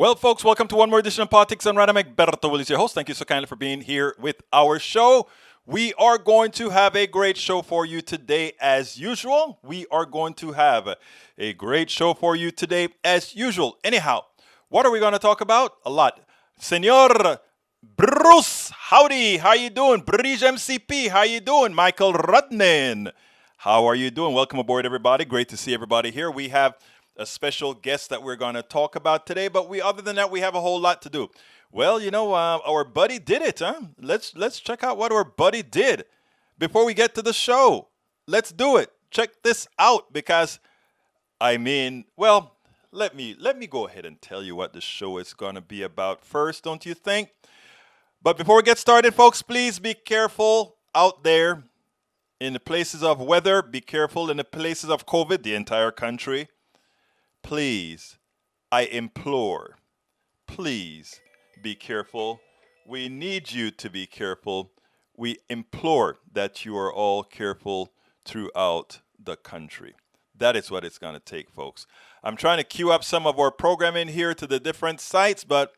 Well, folks, welcome to one more edition of Politics and Random. Egberto Willis, your host. Thank you so kindly for being here with our show. We are going to have a great show for you today, as usual. Anyhow, what are we going to talk about? A lot. Senor Bruce, howdy. How you doing? Bridge MCP, how you doing? Michael Rudnin, how are you doing? Welcome aboard, everybody. Great to see everybody here. We have a special guest that we're going to talk about today, but other than that, we have a whole lot to do. Well, our buddy did it, huh? Let's check out what our buddy did before we get to the show. Let's do it. Check this out because, let me go ahead and tell you what the show is going to be about first, don't you think? But before we get started, folks, please be careful out there in the places of weather. Be careful in the places of COVID, the entire country. Please, I implore, please be careful. We need you to be careful. We implore that you are all careful throughout the country. That is what it's going to take, folks. I'm trying to queue up some of our programming here to the different sites, but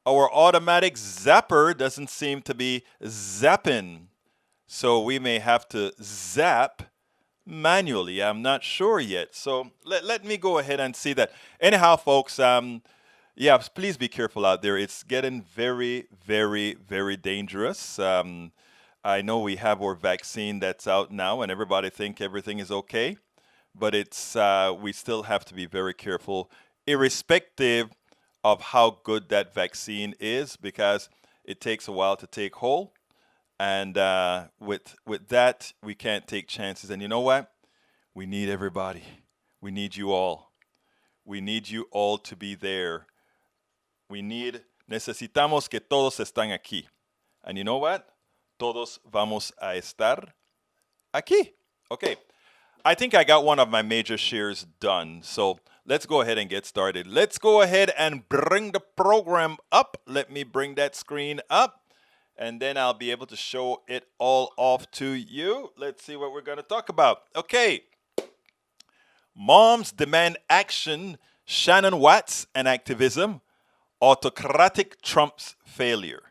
our automatic zapper doesn't seem to be zapping. So we may have to zap manually. I'm not sure yet. So let me go ahead and see that. Anyhow, folks, please be careful out there. It's getting very, very, very dangerous. I know we have our vaccine that's out now and everybody think everything is okay, but we still have to be very careful, irrespective of how good that vaccine is, because it takes a while to take hold. And with that, we can't take chances. And you know what? We need everybody. We need you all. We need you all to be there. Necesitamos que todos están aquí. And you know what? Todos vamos a estar aquí. Okay. I think I got one of my major shares done. So let's go ahead and get started. Let's go ahead and bring the program up. Let me bring that screen up. And then I'll be able to show it all off to you. Let's see what we're going to talk about. Okay. Moms demand action. Shannon Watts and activism. Autocratic Trump's failure.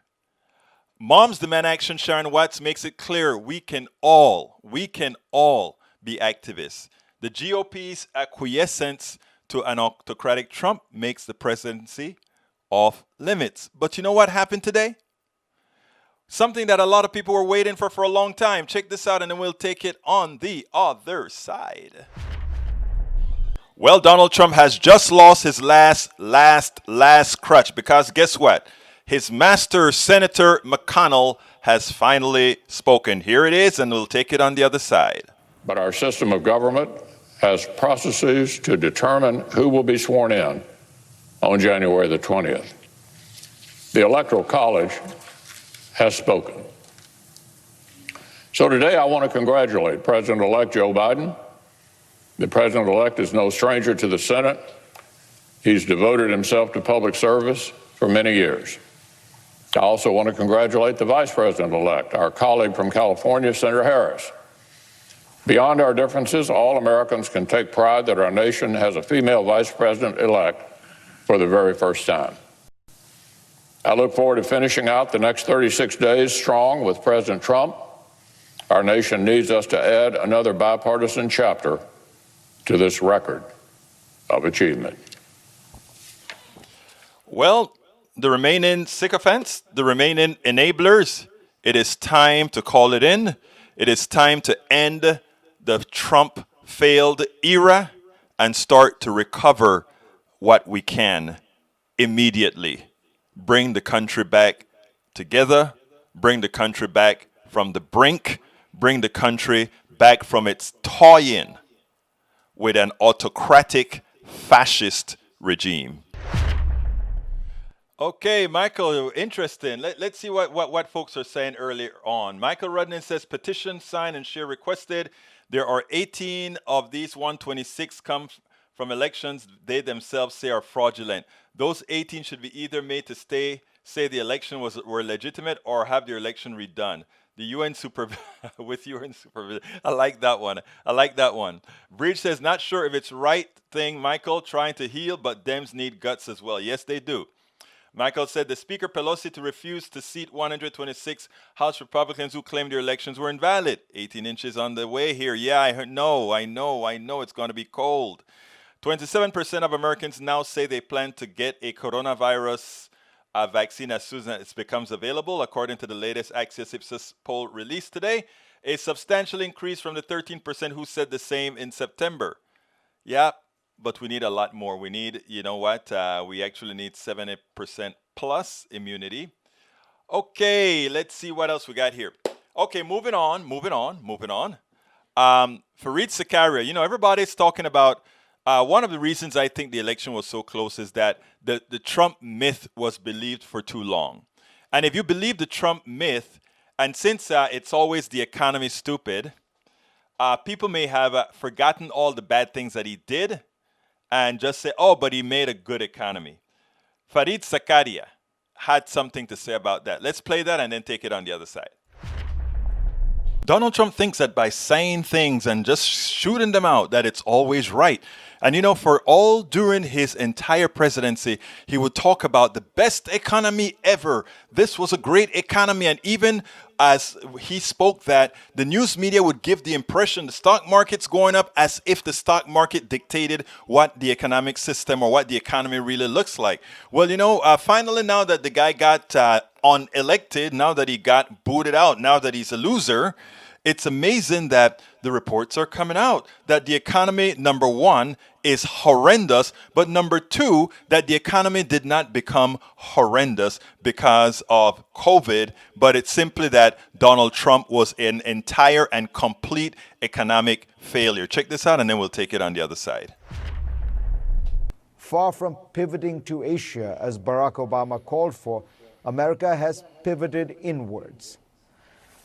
Moms demand action. Shannon Watts makes it clear we can all be activists. The GOP's acquiescence to an autocratic Trump makes the presidency off limits. But you know what happened today? Something that a lot of people were waiting for a long time. Check this out, and then we'll take it on the other side. Well, Donald Trump has just lost his last crutch, because guess what? His master, Senator McConnell, has finally spoken. Here it is, and we'll take it on the other side. But our system of government has processes to determine who will be sworn in on January the 20th. The Electoral College has spoken. So today I want to congratulate President-elect Joe Biden. The President-elect is no stranger to the Senate. He's devoted himself to public service for many years. I also want to congratulate the Vice President-elect, our colleague from California, Senator Harris. Beyond our differences, all Americans can take pride that our nation has a female Vice President-elect for the very first time. I look forward to finishing out the next 36 days strong with President Trump. Our nation needs us to add another bipartisan chapter to this record of achievement. Well, the remaining sycophants, the remaining enablers, it is time to call it in. It is time to end the Trump failed era and start to recover what we can immediately. Bring the country back together, bring the country back from the brink, bring the country back from its toy-in with an autocratic fascist regime. Okay, Michael, interesting. Let's see what folks are saying earlier on. Michael Rudnin says, petition signed and share requested. There are 18 of these 126 come from elections they themselves say are fraudulent. Those 18 should be either made to say the election were legitimate or have their election redone. The UN with UN supervision. I like that one. Bridge says, not sure if it's right thing, Michael, trying to heal, but Dems need guts as well. Yes, they do. Michael said the Speaker Pelosi to refuse to seat 126 House Republicans who claimed their elections were invalid. 18 inches on the way here. Yeah, I know it's going to be cold. 27% of Americans now say they plan to get a coronavirus vaccine as soon as it becomes available, according to the latest Axios poll released today. A substantial increase from the 13% who said the same in September. Yeah, but we need a lot more. We need, you know what? We actually need 70% plus immunity. Okay, let's see what else we got here. Okay, moving on. Fareed Zakaria, you know, everybody's talking about one of the reasons I think the election was so close is that the Trump myth was believed for too long. And if you believe the Trump myth, and since it's always the economy stupid, people may have forgotten all the bad things that he did and just say, oh, but he made a good economy. Fareed Zakaria had something to say about that. Let's play that and then take it on the other side. Donald Trump thinks that by saying things and just shooting them out, that it's always right. And you know, for all during his entire presidency, he would talk about the best economy ever. This was a great economy. And even as he spoke that, the news media would give the impression the stock market's going up as if the stock market dictated what the economic system or what the economy really looks like. Well, you know, finally now that the guy got unelected, now that he got booted out, now that he's a loser, it's amazing that the reports are coming out that the economy, number one, is horrendous, but number two, that the economy did not become horrendous because of COVID, but it's simply that Donald Trump was an entire and complete economic failure. Check this out, and then we'll take it on the other side. Far from pivoting to Asia, as Barack Obama called for, America has pivoted inwards.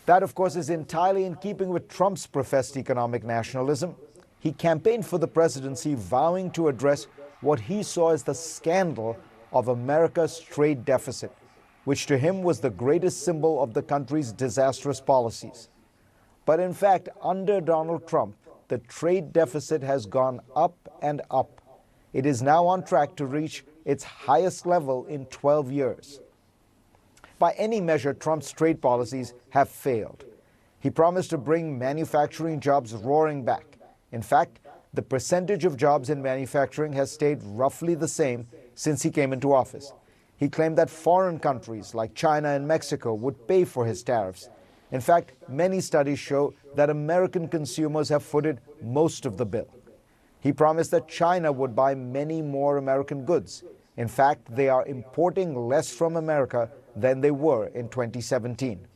That, of course, is entirely in keeping with Trump's professed economic nationalism. He campaigned for the presidency, vowing to address what he saw as the scandal of America's trade deficit, which to him was the greatest symbol of the country's disastrous policies. But in fact, under Donald Trump, the trade deficit has gone up and up. It is now on track to reach its highest level in 12 years. By any measure, Trump's trade policies have failed. He promised to bring manufacturing jobs roaring back. In fact, the percentage of jobs in manufacturing has stayed roughly the same since he came into office. He claimed that foreign countries like China and Mexico would pay for his tariffs. In fact, many studies show that American consumers have footed most of the bill. He promised that China would buy many more American goods. In fact, they are importing less from America than they were in 2017.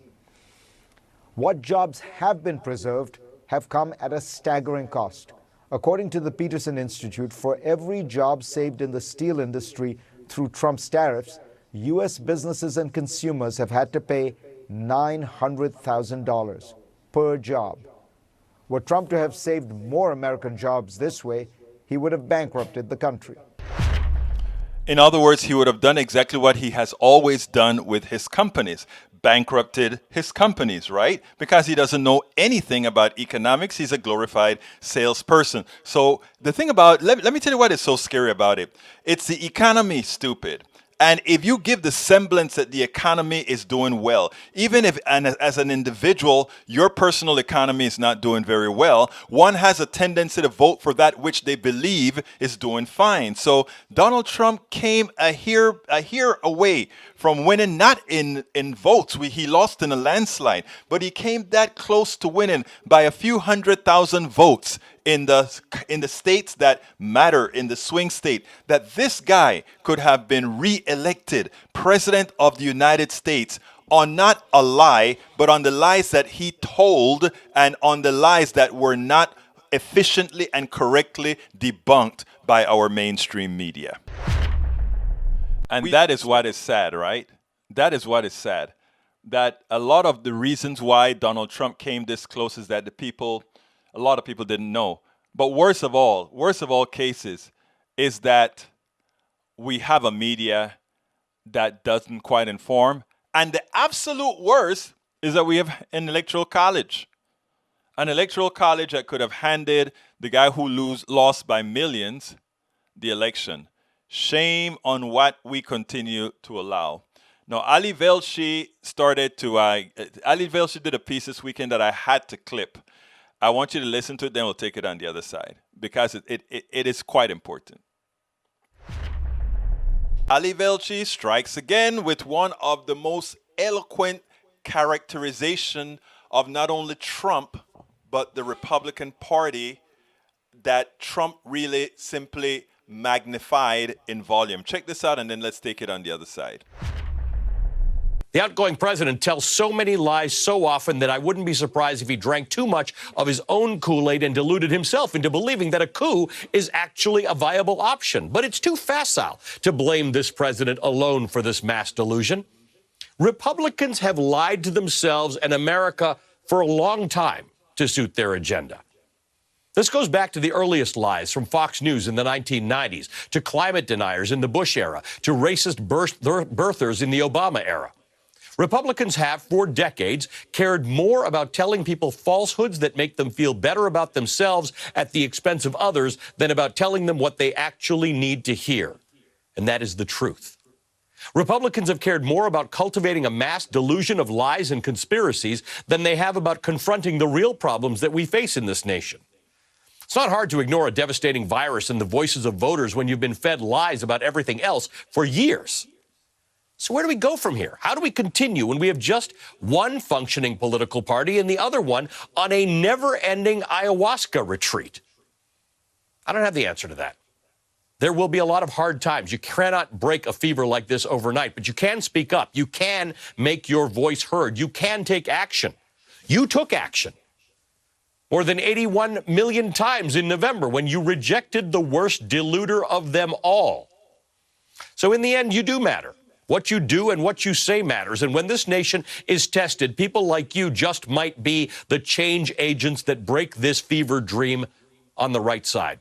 What jobs have been preserved have come at a staggering cost. According to the Peterson Institute, for every job saved in the steel industry through Trump's tariffs, U.S. businesses and consumers have had to pay $900,000 per job. Were Trump to have saved more American jobs this way, he would have bankrupted the country. In other words, he would have done exactly what he has always done with his companies, bankrupted his companies, right? Because he doesn't know anything about economics. He's a glorified salesperson. So the thing about, let me tell you what is so scary about it. It's the economy, stupid. And if you give the semblance that the economy is doing well, even if and as an individual, your personal economy is not doing very well, one has a tendency to vote for that which they believe is doing fine. So Donald Trump came a hair away from winning, not in votes. He lost in a landslide, but he came that close to winning by a few 100,000 votes in the states that matter, in the swing state, that this guy could have been re-elected president of the United States on not a lie, but on the lies that he told and on the lies that were not efficiently and correctly debunked by our mainstream media. And that is what is sad, right? That is what is sad. That a lot of the reasons why Donald Trump came this close is that a lot of people didn't know. But worst of all cases is that we have a media that doesn't quite inform. And the absolute worst is that we have an electoral college. An electoral college that could have handed the guy who lost by millions the election. Shame on what we continue to allow. Now, Ali Velshi did a piece this weekend that I had to clip. I want you to listen to it, then we'll take it on the other side because it is quite important. Ali Velshi strikes again with one of the most eloquent characterization of not only Trump, but the Republican Party that Trump really simply magnified in volume. Check this out, and then let's take it on the other side. The outgoing president tells so many lies so often that I wouldn't be surprised if he drank too much of his own Kool-Aid and deluded himself into believing that a coup is actually a viable option. But it's too facile to blame this president alone for this mass delusion. Republicans have lied to themselves and America for a long time to suit their agenda. This goes back to the earliest lies from Fox News in the 1990s, to climate deniers in the Bush era, to racist birthers in the Obama era. Republicans have, for decades, cared more about telling people falsehoods that make them feel better about themselves at the expense of others than about telling them what they actually need to hear. And that is the truth. Republicans have cared more about cultivating a mass delusion of lies and conspiracies than they have about confronting the real problems that we face in this nation. It's not hard to ignore a devastating virus and the voices of voters when you've been fed lies about everything else for years. So where do we go from here? How do we continue when we have just one functioning political party and the other one on a never-ending ayahuasca retreat? I don't have the answer to that. There will be a lot of hard times. You cannot break a fever like this overnight, but you can speak up. You can make your voice heard. You can take action. You took action more than 81 million times in November when you rejected the worst deluder of them all. So in the end, you do matter. What you do and what you say matters. And when this nation is tested, people like you just might be the change agents that break this fever dream on the right side.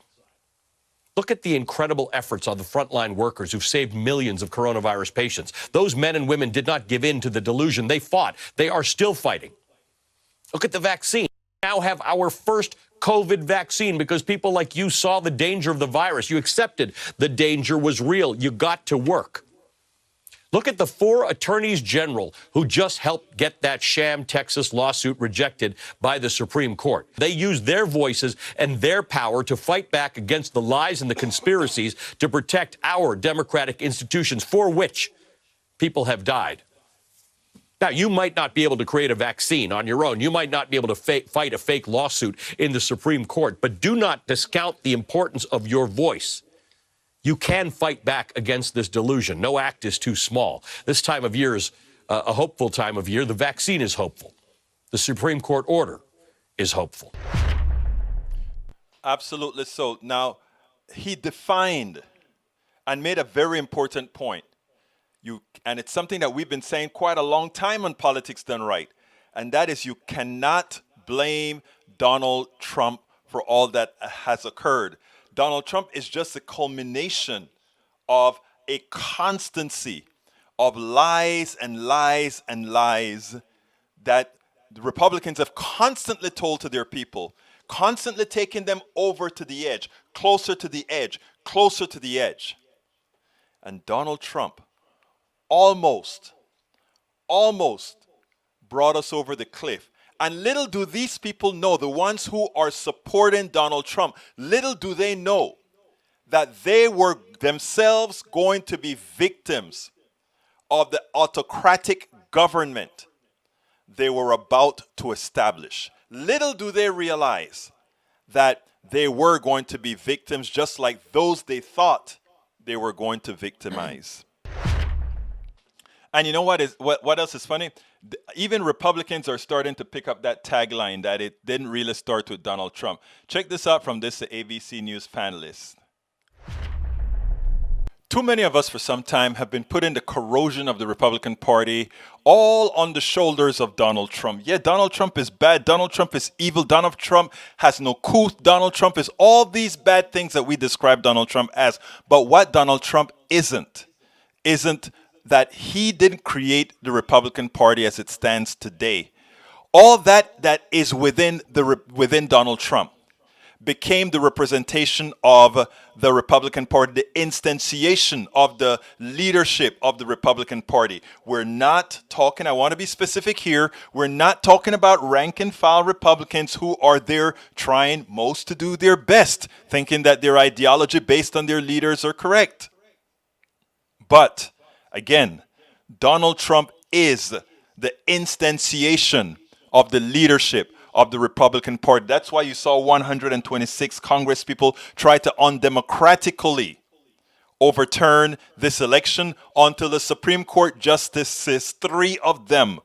Look at the incredible efforts of the frontline workers who've saved millions of coronavirus patients. Those men and women did not give in to the delusion. They fought. They are still fighting. Look at the vaccine. We now have our first COVID vaccine because people like you saw the danger of the virus. You accepted the danger was real. You got to work. Look at the 4 attorneys general who just helped get that sham Texas lawsuit rejected by the Supreme Court. They used their voices and their power to fight back against the lies and the conspiracies to protect our democratic institutions for which people have died. Now, you might not be able to create a vaccine on your own. You might not be able to fight a fake lawsuit in the Supreme Court, but do not discount the importance of your voice. You can fight back against this delusion. No act is too small. This time of year is a hopeful time of year. The vaccine is hopeful. The Supreme Court order is hopeful. Absolutely so. Now, he defined and made a very important point. And it's something that we've been saying quite a long time on Politics Done Right. And that is, you cannot blame Donald Trump for all that has occurred. Donald Trump is just a culmination of a constancy of lies and lies and lies that the Republicans have constantly told to their people, constantly taking them over to the edge, closer to the edge, closer to the edge. And Donald Trump almost brought us over the cliff. And little do these people know, the ones who are supporting Donald Trump, little do they know that they were themselves going to be victims of the autocratic government they were about to establish. Little do they realize that they were going to be victims just like those they thought they were going to victimize. And you know what else is funny? Even Republicans are starting to pick up that tagline that it didn't really start with Donald Trump. Check this out from this ABC News panelist. Too many of us for some time have been putting the corrosion of the Republican Party all on the shoulders of Donald Trump. Yeah, Donald Trump is bad. Donald Trump is evil. Donald Trump has no couth. Donald Trump is all these bad things that we describe Donald Trump as. But what Donald Trump isn't that he didn't create the Republican Party as it stands today. All that is within Donald Trump. became the representation of the Republican Party, the instantiation of the leadership of the Republican Party. We're not talking, I want to be specific here, we're not talking about rank and file Republicans who are there trying most to do their best, thinking that their ideology based on their leaders are correct. But again, Donald Trump is the instantiation of the leadership of the Republican Party. That's why you saw 126 Congress people try to undemocratically overturn this election until the Supreme Court justices, 3 of them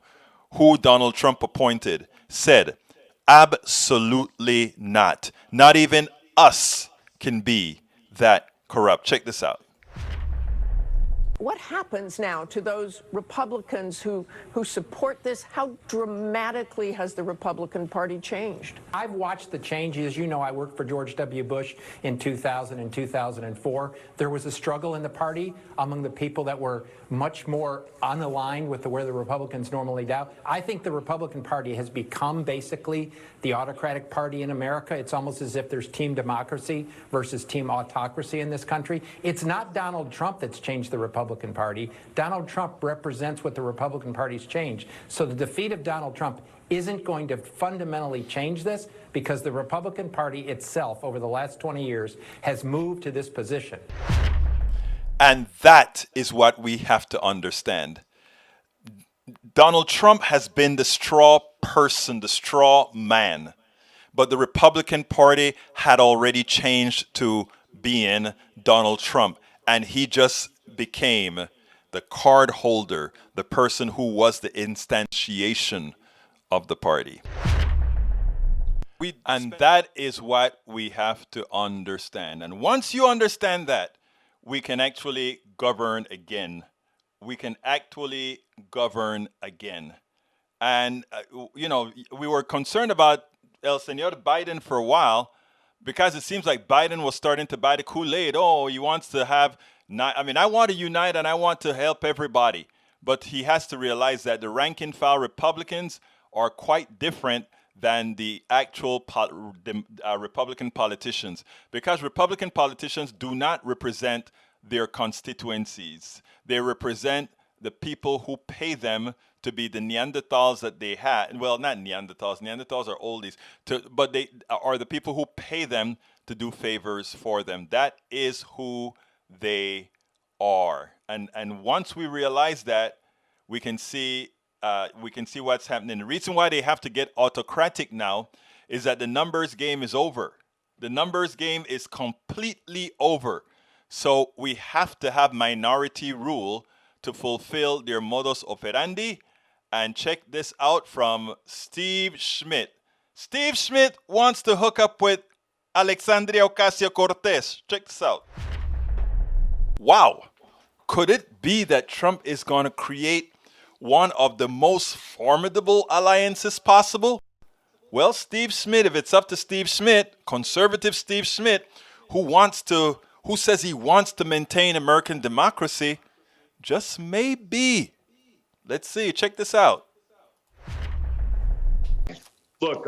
who Donald Trump appointed, said, absolutely not. Not even us can be that corrupt. Check this out. What happens now to those Republicans who support this? How dramatically has the Republican Party changed? I've watched the changes. You know, I worked for George W. Bush in 2000 and 2004. There was a struggle in the party among the people that were much more unaligned with where the Republicans normally do. I think the Republican Party has become basically the autocratic party in America. It's almost as if there's team democracy versus team autocracy in this country. It's not Donald Trump that's changed the Republican Party. Donald Trump represents what the Republican Party's changed. So the defeat of Donald Trump isn't going to fundamentally change this because the Republican Party itself over the last 20 years has moved to this position. And that is what we have to understand. Donald Trump has been the straw person, the straw man. But the Republican Party had already changed to being Donald Trump. And he just became the card holder, the person who was the instantiation of the party. And that is what we have to understand. And once you understand that, we can actually govern again. We can actually govern again. And, you know, we were concerned about El Señor Biden for a while because it seems like Biden was starting to buy the Kool-Aid. Oh, he wants to have, I want to unite and I want to help everybody. But he has to realize that the rank and file Republicans are quite different than the actual Republican politicians, because Republican politicians do not represent their constituencies. They represent the people who pay them to be the Neanderthals that they had. Well, not Neanderthals. Neanderthals are oldies. But they are the people who pay them to do favors for them. That is who they are. And once we realize that, we can see what's happening. The reason why they have to get autocratic now is that the numbers game is over. The numbers game is completely over. So we have to have minority rule to fulfill their modus operandi. And check this out from Steve Schmidt. Steve Schmidt wants to hook up with Alexandria Ocasio-Cortez. Check this out. Wow. Could it be that Trump is going to create one of the most formidable alliances possible? Well, Steve Schmidt, if it's up to Steve Schmidt, conservative Steve Schmidt, who says he wants to maintain American democracy, just maybe. Let's see. Check this out. Look,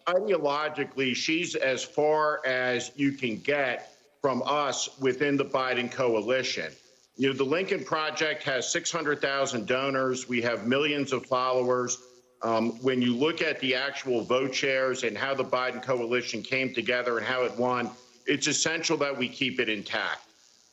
ideologically, she's as far as you can get from us within the Biden coalition. You know, the Lincoln Project has 600,000 donors. We have millions of followers. When you look at the actual vote shares and how the Biden coalition came together and how it won, it's essential that we keep it intact.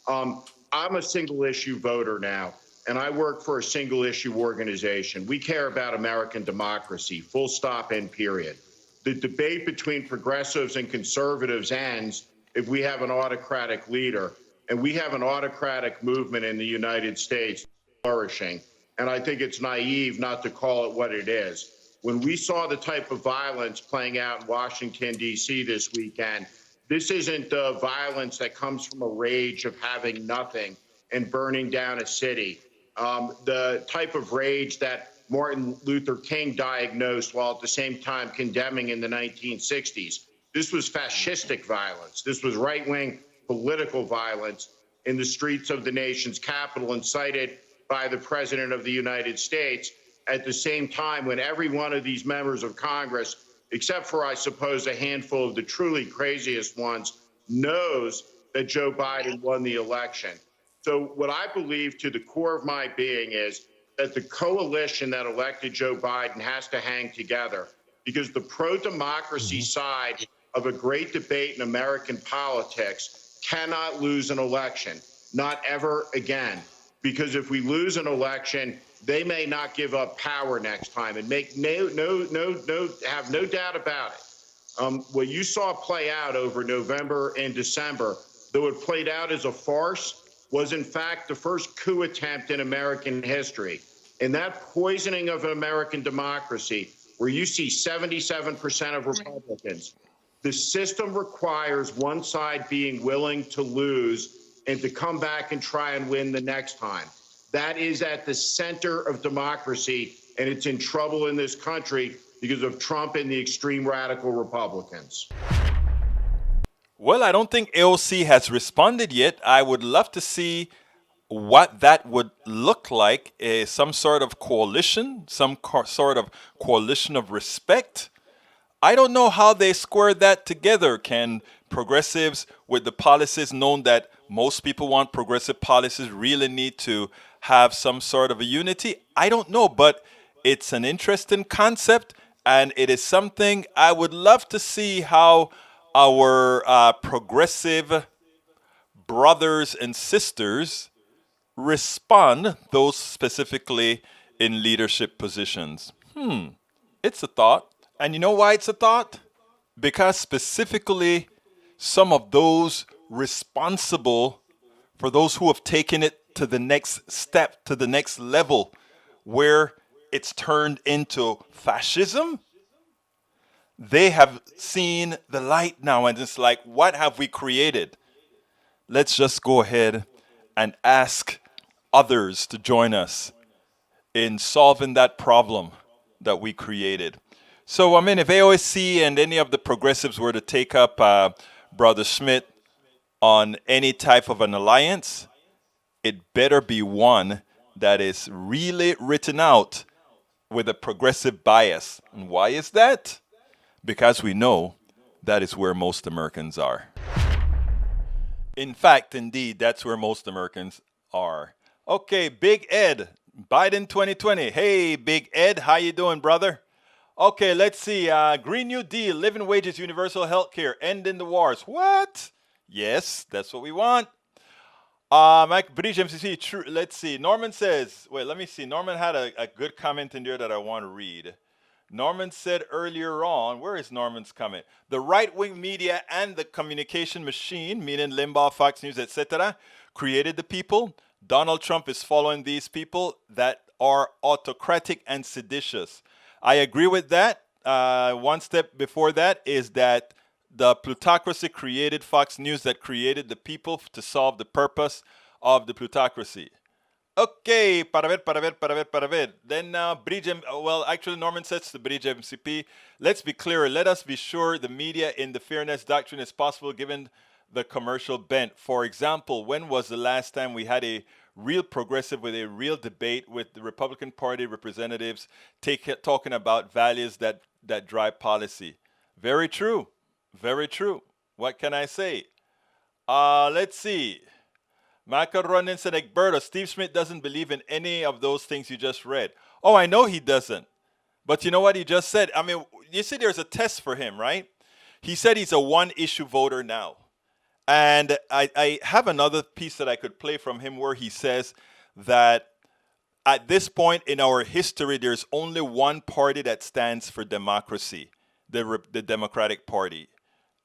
I'm a single issue voter now, and I work for a single issue organization. We care about American democracy, full stop and period. The debate between progressives and conservatives ends if we have an autocratic leader. And we have an autocratic movement in the United States flourishing. And I think it's naive not to call it what it is. When we saw the type of violence playing out in Washington, D.C. this weekend, this isn't violence that comes from a rage of having nothing and burning down a city. The type of rage that Martin Luther King diagnosed while at the same time condemning in the 1960s. This was fascistic violence. This was right-wing political violence in the streets of the nation's capital, incited by the President of the United States at the same time when every one of these members of Congress except for, I suppose, a handful of the truly craziest ones, knows that Joe Biden won the election. So what I believe to the core of my being is that the coalition that elected Joe Biden has to hang together, because the pro-democracy side of a great debate in American politics cannot lose an election, not ever again. Because if we lose an election, they may not give up power next time, and make have no doubt about it. What you saw play out over November and December, though it played out as a farce, was in fact the first coup attempt in American history. And that poisoning of American democracy, where you see 77% of Republicans, the system requires one side being willing to lose and to come back and try and win the next time. That is at the center of democracy, and it's in trouble in this country because of Trump and the extreme radical Republicans. Well, I don't think AOC has responded yet. I would love to see what that would look like, some sort of coalition, sort of coalition of respect. I don't know how they square that together. Can progressives, with the policies known that most people want progressive policies, really need to have some sort of a unity? I don't know, but it's an interesting concept, and it is something I would love to see how our progressive brothers and sisters respond, those specifically in leadership positions. It's a thought. And you know why it's a thought? Because specifically some of those responsible for those who have taken it to the next step, to the next level, where it's turned into fascism, they have seen the light now, and it's like, what have we created? Let's just go ahead and ask others to join us in solving that problem that we created. So, I mean, if AOC and any of the progressives were to take up Brother Smith on any type of an alliance, it better be one that is really written out with a progressive bias. And why is that? Because we know that is where most Americans are. In fact, indeed, that's where most Americans are. Okay, Big Ed, Biden 2020. Hey, Big Ed, how you doing, brother? Okay, let's see. Green New Deal, living wages, universal health care, ending the wars. What? Yes, that's what we want. Mike British MCC, true. Let's see. Norman says, wait, let me see. Norman had a good comment in there that I want to read. Norman said earlier on, where is Norman's comment? The right-wing media and the communication machine, meaning Limbaugh, Fox News, etc., created the people. Donald Trump is following these people that are autocratic and seditious. I agree with that. One step before that is that the plutocracy created Fox News, that created the people to solve the purpose of the plutocracy. Okay, para ver. Then actually Norman says to Bridge MCP, let's be clear, let us be sure the media in the fairness doctrine is possible given the commercial bent. For example, when was the last time we had a real progressive with a real debate with the Republican Party representatives talking about values that drive policy? Very true. Very true. What can I say? Let's see. Michael Ronin said, Egberto, Steve Smith doesn't believe in any of those things you just read. Oh, I know he doesn't. But you know what he just said? I mean, you see there's a test for him, right? He said he's a one-issue voter now. And I have another piece that I could play from him where he says that at this point in our history, there's only one party that stands for democracy, the Democratic Party.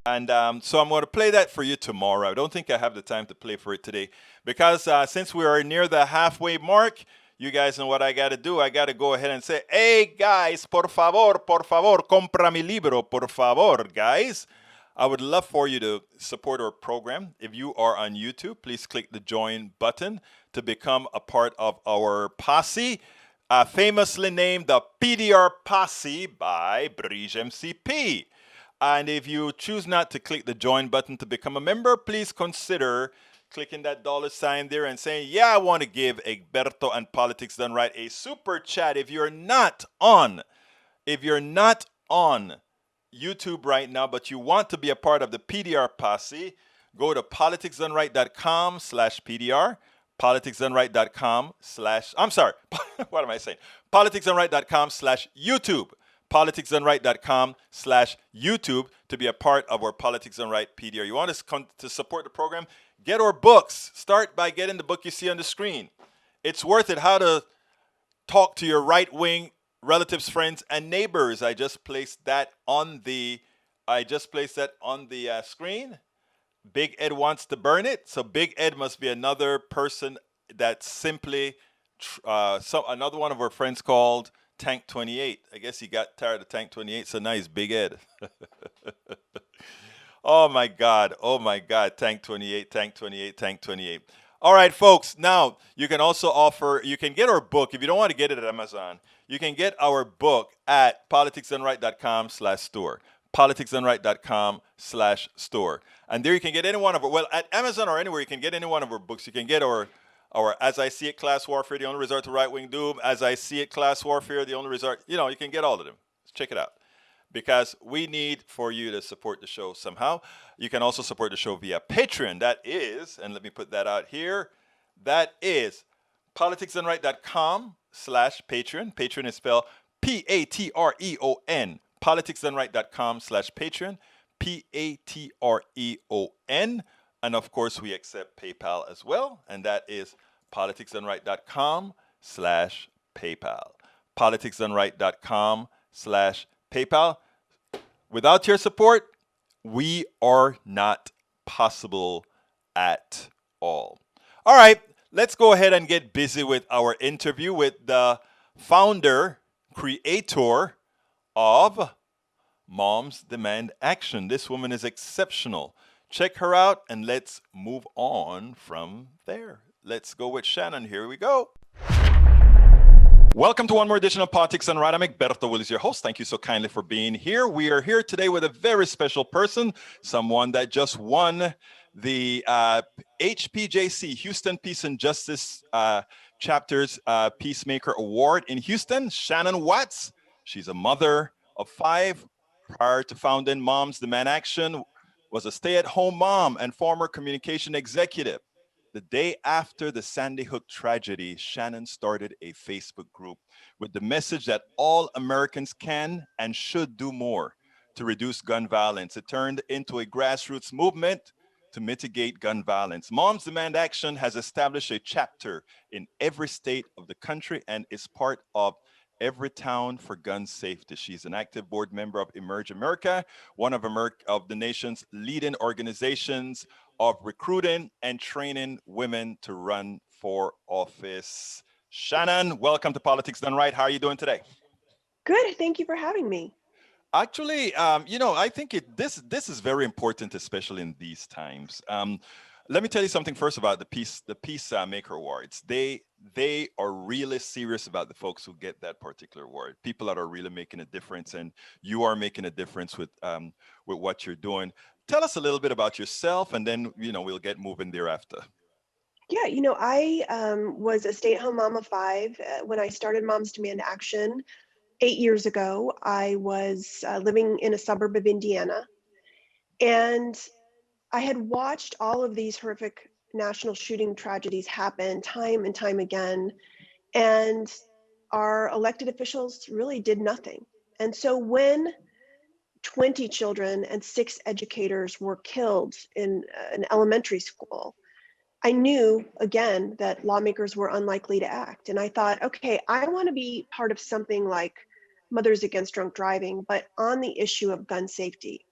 And so I'm going to play that for you tomorrow. I don't think I have the time to play for it today because since we are near the halfway mark, you guys know what I got to do. I got to go ahead and say, hey, guys, por favor, compra mi libro, por favor, guys. I would love for you to support our program. If you are on YouTube, please click the join button to become a part of our posse, famously named the PDR Posse by Bridge MCP. And if you choose not to click the join button to become a member, please consider clicking that $ there and saying, yeah, I want to give Egberto and Politics Done Right a super chat. If you're not on YouTube right now, but you want to be a part of the PDR posse, go to politicsdoneright.com/PDR, I'm sorry, what am I saying? politicsdoneright.com/YouTube, politicsdoneright.com/YouTube to be a part of our Politics Done Right PDR. You want us to support the program? Get our books. Start by getting the book you see on the screen. It's worth it. How to talk to your right-wing relatives, friends, and neighbors. I just placed that on the screen. Big Ed wants to burn it, so Big Ed must be another person that simply another one of our friends called Tank 28. I guess he got tired of Tank 28, so now he's Big Ed. Oh my God, Tank 28, Tank 28, Tank 28. All right, folks, now you can get our book. If you don't want to get it at Amazon, you can get our book at politicsdoneright.com/store. politicsdoneright.com/store. And there you can get any one of at Amazon or anywhere, you can get any one of our books. You can get our As I See It, Class Warfare, The Only Resort to Right-Wing Doom, As I See It, Class Warfare, The Only Resort. You can get all of them. Check it out. Because we need for you to support the show somehow. You can also support the show via Patreon. That is, and let me put that out here, that is politicsdoneright.com/Patreon. Patreon is spelled Patreon. politicsdoneright.com/Patreon. Patreon. And of course, we accept PayPal as well. And that is politicsdoneright.com/PayPal. politicsdoneright.com/PayPal. Without your support, we are not possible at all. All right, let's go ahead and get busy with our interview with the founder, creator of Moms Demand Action. This woman is exceptional. Check her out and let's move on from there. Let's go with Shannon. Here we go. Welcome to one more edition of Politics Done Right. I'm Egberto Willis, your host. Thank you so kindly for being here. We are here today with a very special person, someone that just won the HPJC, Houston Peace and Justice Chapter's Peacemaker Award in Houston, Shannon Watts. She's a mother of 5. Prior to founding Moms Demand Action, was a stay-at-home mom and former communication executive. The day after the Sandy Hook tragedy, Shannon started a Facebook group with the message that all Americans can and should do more to reduce gun violence. It turned into a grassroots movement to mitigate gun violence. Moms Demand Action has established a chapter in every state of the country and is part of Every Town for Gun Safety. She's an active board member of Emerge America, one of the nation's leading organizations of recruiting and training women to run for office. Shannon, welcome to Politics Done Right. How are you doing today? Good. Thank you for having me. Actually, I think this is very important, especially in these times. Let me tell you something first about the Peacemaker Awards. They are really serious about the folks who get that particular award. People that are really making a difference, and you are making a difference with what you're doing. Tell us a little bit about yourself, and then we'll get moving thereafter. Yeah, I was a stay-at-home mom of 5 when I started Moms Demand Action 8 years ago. I was living in a suburb of Indiana, and I had watched all of these horrific national shooting tragedies happen time and time again, and our elected officials really did nothing. And so when 20 children and 6 educators were killed in an elementary school, I knew again that lawmakers were unlikely to act. And I thought, okay, I want to be part of something like Mothers Against Drunk Driving, but on the issue of gun safety.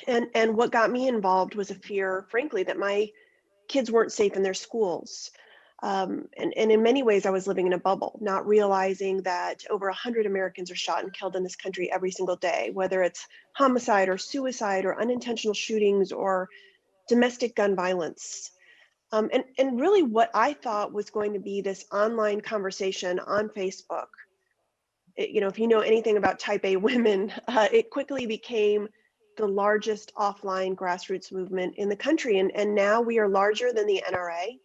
And what got me involved was a fear, frankly, that my kids weren't safe in their schools. And in many ways, I was living in a bubble, not realizing that over 100 Americans are shot and killed in this country every single day, whether it's homicide or suicide or unintentional shootings or domestic gun violence. And really what I thought was going to be this online conversation on Facebook, if you know anything about type A women, it quickly became the largest offline grassroots movement in the country. And now we are larger than the NRA.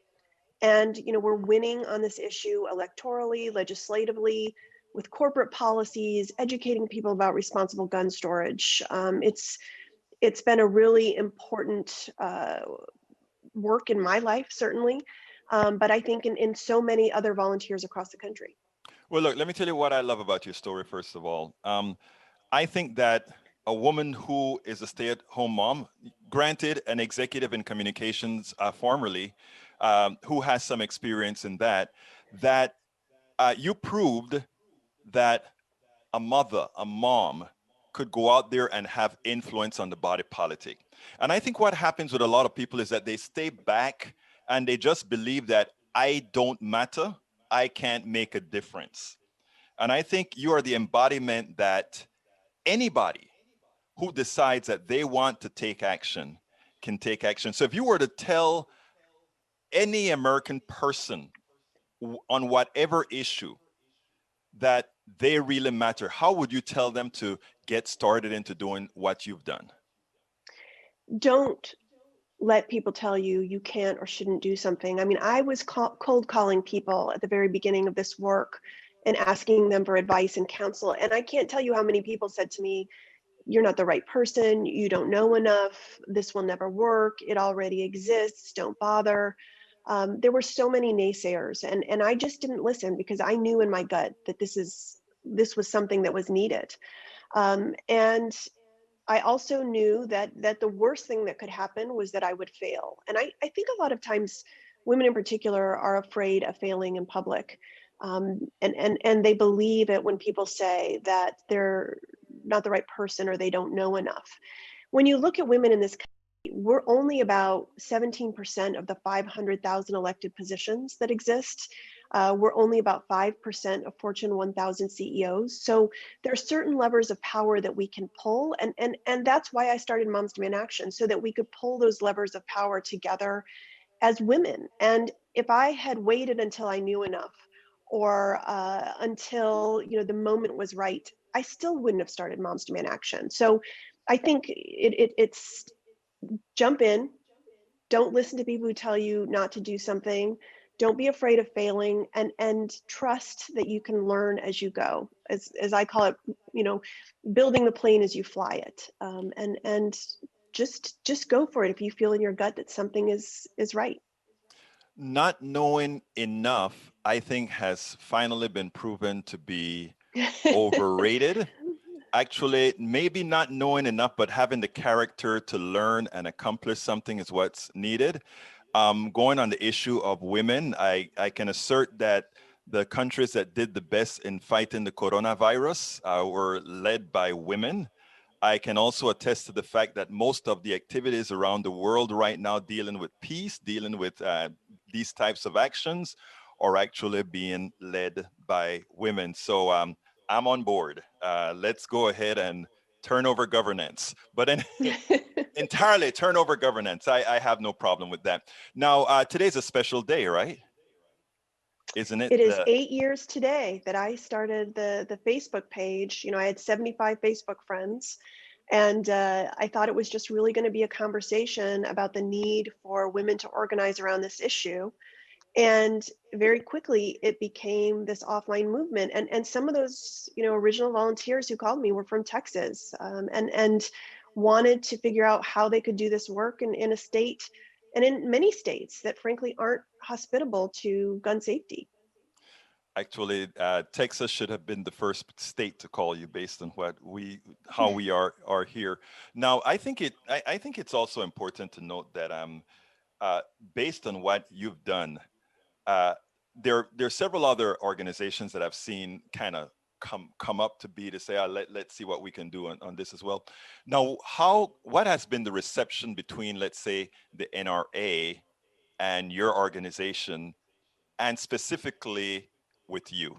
And, we're winning on this issue electorally, legislatively. with corporate policies, educating people about responsible gun storage. It's been a really important work in my life, certainly, but I think in so many other volunteers across the country. Well, look, let me tell you what I love about your story, first of all. I think that a woman who is a stay-at-home mom, granted an executive in communications formerly, who has some experience in that, you proved that a mother, a mom, could go out there and have influence on the body politic. And I think what happens with a lot of people is that they stay back and they just believe that I don't matter, I can't make a difference. And I think you are the embodiment that anybody who decides that they want to take action can take action. So if you were to tell any American person on whatever issue that they really matter, how would you tell them to get started into doing what you've done? Don't let people tell you you can't or shouldn't do something. I mean, I was cold calling people at the very beginning of this work and asking them for advice and counsel. And I can't tell you how many people said to me, you're not the right person, you don't know enough, this will never work, it already exists, don't bother. There were so many naysayers, and I just didn't listen because I knew in my gut that this was something that was needed. And I also knew that the worst thing that could happen was that I would fail. And I think a lot of times women in particular are afraid of failing in public. And they believe it when people say that they're not the right person or they don't know enough. When you look at women in this country, we're only about 17% of the 500,000 elected positions that exist. We're only about 5% of Fortune 1000 CEOs. So there are certain levers of power that we can pull. And that's why I started Moms Demand Action, so that we could pull those levers of power together as women. And if I had waited until I knew enough, or until the moment was right, I still wouldn't have started Moms Demand Action. So I think it's jump in. Don't listen to people who tell you not to do something. Don't be afraid of failing, and trust that you can learn as you go. As I call it, building the plane as you fly it. And just go for it if you feel in your gut that something is right. Not knowing enough, I think, has finally been proven to be overrated. Actually, maybe not knowing enough, but having the character to learn and accomplish something is what's needed. Going on the issue of women, I can assert that the countries that did the best in fighting the coronavirus were led by women. I can also attest to the fact that most of the activities around the world right now dealing with peace, dealing with these types of actions, are actually being led by women. So I'm on board. Let's go ahead and turn over governance. But entirely turn over governance. I have no problem with that. Now, today's a special day, right? Isn't it? It is 8 years today that I started the Facebook page. I had 75 Facebook friends, and I thought it was just really going to be a conversation about the need for women to organize around this issue. And very quickly, it became this offline movement. And some of those, original volunteers who called me were from Texas, and wanted to figure out how they could do this work in a state, and in many states that frankly aren't hospitable to gun safety. Actually, Texas should have been the first state to call you based on how we are here. Now, I think it's also important to note that based on what you've done, there are several other organizations that I've seen kind of come up to be to say, let's see what we can do on this as well. Now, what has been the reception between, let's say, the NRA and your organization, and specifically with you?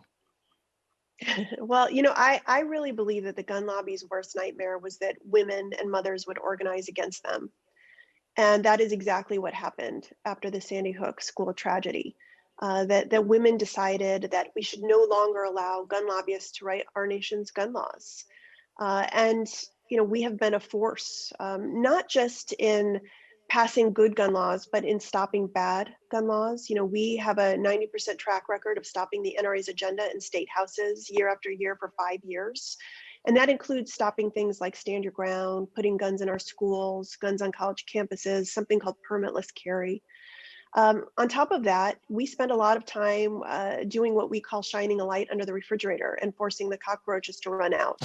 Well, I really believe that the gun lobby's worst nightmare was that women and mothers would organize against them. And that is exactly what happened after the Sandy Hook school tragedy. That women decided that we should no longer allow gun lobbyists to write our nation's gun laws. And we have been a force, not just in passing good gun laws, but in stopping bad gun laws. We have a 90% track record of stopping the NRA's agenda in state houses year after year for 5 years. And that includes stopping things like stand your ground, putting guns in our schools, guns on college campuses, something called permitless carry. On top of that, we spend a lot of time doing what we call shining a light under the refrigerator and forcing the cockroaches to run out.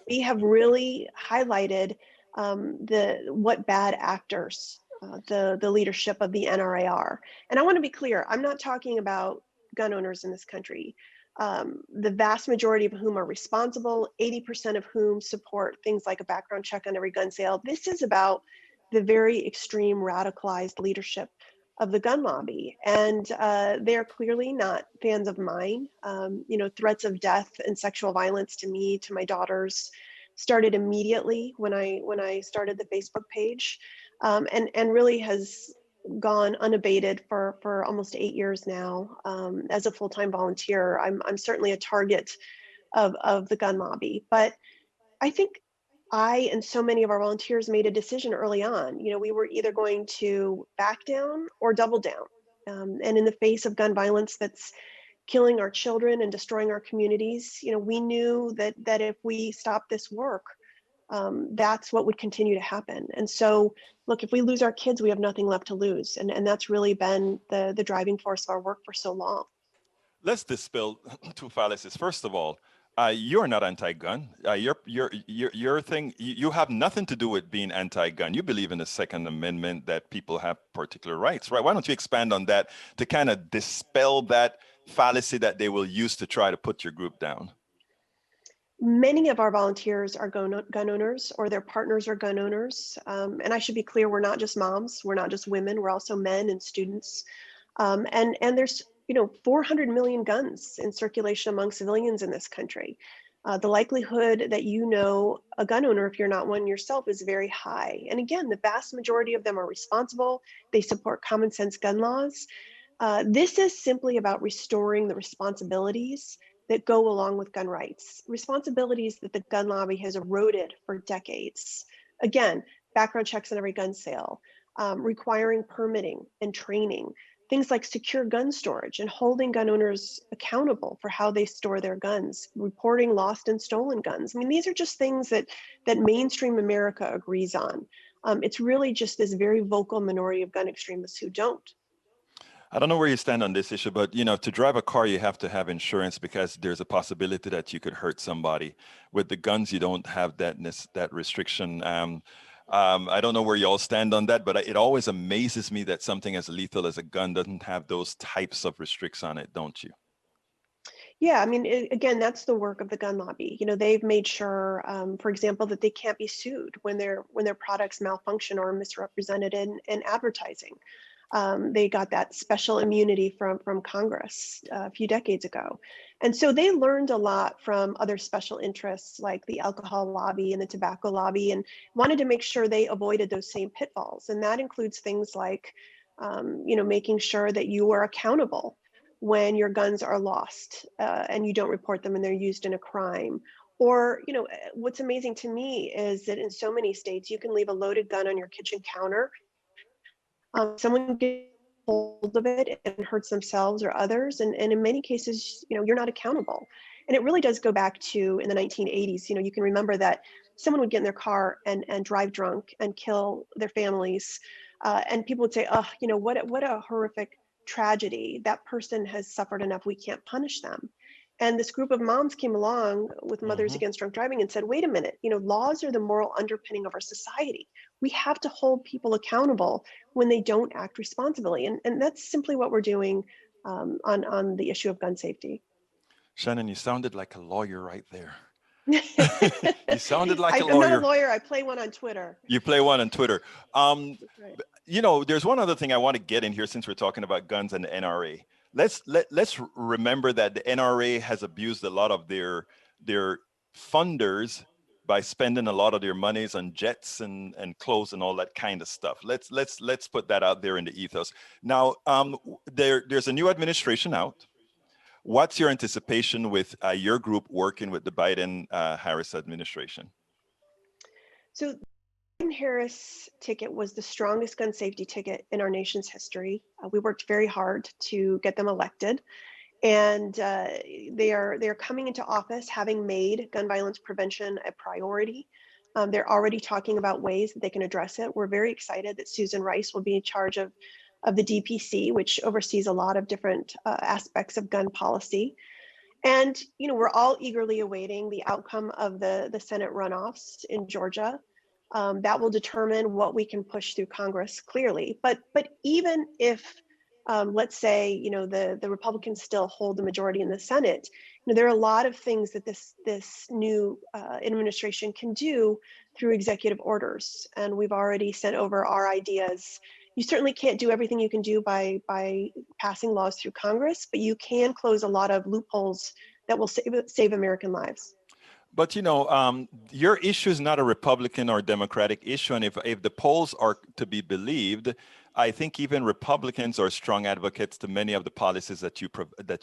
We have really highlighted what bad actors the leadership of the NRA are. And I want to be clear, I'm not talking about gun owners in this country. The vast majority of whom are responsible, 80% of whom support things like a background check on every gun sale. This is about the very extreme radicalized leadership of the gun lobby. And they're clearly not fans of mine. Threats of death and sexual violence to me, to my daughters, started immediately when I started the Facebook page, and really has gone unabated for almost 8 years now. As a full-time volunteer, I'm certainly a target of the gun lobby. But I think I and so many of our volunteers made a decision early on. We were either going to back down or double down. And in the face of gun violence that's killing our children and destroying our communities, we knew that if we stopped this work, that's what would continue to happen. And so, look, if we lose our kids, we have nothing left to lose. And that's really been the driving force of our work for so long. Let's dispel two fallacies. First of all, you're not anti-gun. Your thing, you have nothing to do with being anti-gun. You believe in the Second Amendment, that people have particular rights, right? Why don't you expand on that to kind of dispel that fallacy that they will use to try to put your group down? Many of our volunteers are gun owners, or their partners are gun owners. And I should be clear, we're not just moms, we're not just women, we're also men and students. And there's 400 million guns in circulation among civilians in this country. The likelihood that a gun owner, if you're not one yourself, is very high. And again, the vast majority of them are responsible. They support common sense gun laws. This is simply about restoring the responsibilities that go along with gun rights, responsibilities that the gun lobby has eroded for decades. Again, background checks on every gun sale, requiring permitting and training, things like secure gun storage and holding gun owners accountable for how they store their guns, reporting lost and stolen guns. I mean, these are just things that mainstream America agrees on. It's really just this very vocal minority of gun extremists who don't. I don't know where you stand on this issue, but to drive a car, you have to have insurance because there's a possibility that you could hurt somebody. With the guns, you don't have that restriction. I don't know where you all stand on that, but it always amazes me that something as lethal as a gun doesn't have those types of restrictions on it, don't you? Yeah, I mean, again, that's the work of the gun lobby. They've made sure, for example, that they can't be sued when their products malfunction or are misrepresented in advertising. They got that special immunity from Congress a few decades ago. And so they learned a lot from other special interests like the alcohol lobby and the tobacco lobby, and wanted to make sure they avoided those same pitfalls. And that includes things like, making sure that you are accountable when your guns are lost and you don't report them and they're used in a crime. Or, what's amazing to me is that in so many states, you can leave a loaded gun on your kitchen counter. Someone gets hold of it and hurts themselves or others. And in many cases, you're not accountable. And it really does go back to in the 1980s. You can remember that someone would get in their car and drive drunk and kill their families. And people would say, oh, what a horrific tragedy. That person has suffered enough. We can't punish them. And this group of moms came along with Mothers Against Drunk Driving and said, wait a minute, laws are the moral underpinning of our society. We have to hold people accountable when they don't act responsibly. And that's simply what we're doing on the issue of gun safety. Shannon, you sounded like a lawyer right there. You sounded like a lawyer. I'm not a lawyer. I play one on Twitter. You play one on Twitter. Right. There's one other thing I want to get in here since we're talking about guns and the NRA. Let's remember that the NRA has abused a lot of their funders by spending a lot of their monies on jets and clothes and all that kind of stuff. Let's put that out there in the ethos. Now, there's a new administration out. What's your anticipation with your group working with the Biden-Harris administration? So Harris ticket was the strongest gun safety ticket in our nation's history. We worked very hard to get them elected, and they are coming into office having made gun violence prevention a priority. They're already talking about ways that they can address it. We're very excited that Susan Rice will be in charge of the DPC, which oversees a lot of different aspects of gun policy. And we're all eagerly awaiting the outcome of the Senate runoffs in Georgia. That will determine what we can push through Congress clearly. But even if, let's say, the Republicans still hold the majority in the Senate, there are a lot of things that this new administration can do through executive orders, and we've already sent over our ideas. You certainly can't do everything you can do by passing laws through Congress, but you can close a lot of loopholes that will save American lives. But your issue is not a Republican or Democratic issue, and if the polls are to be believed, I think even Republicans are strong advocates to many of the policies that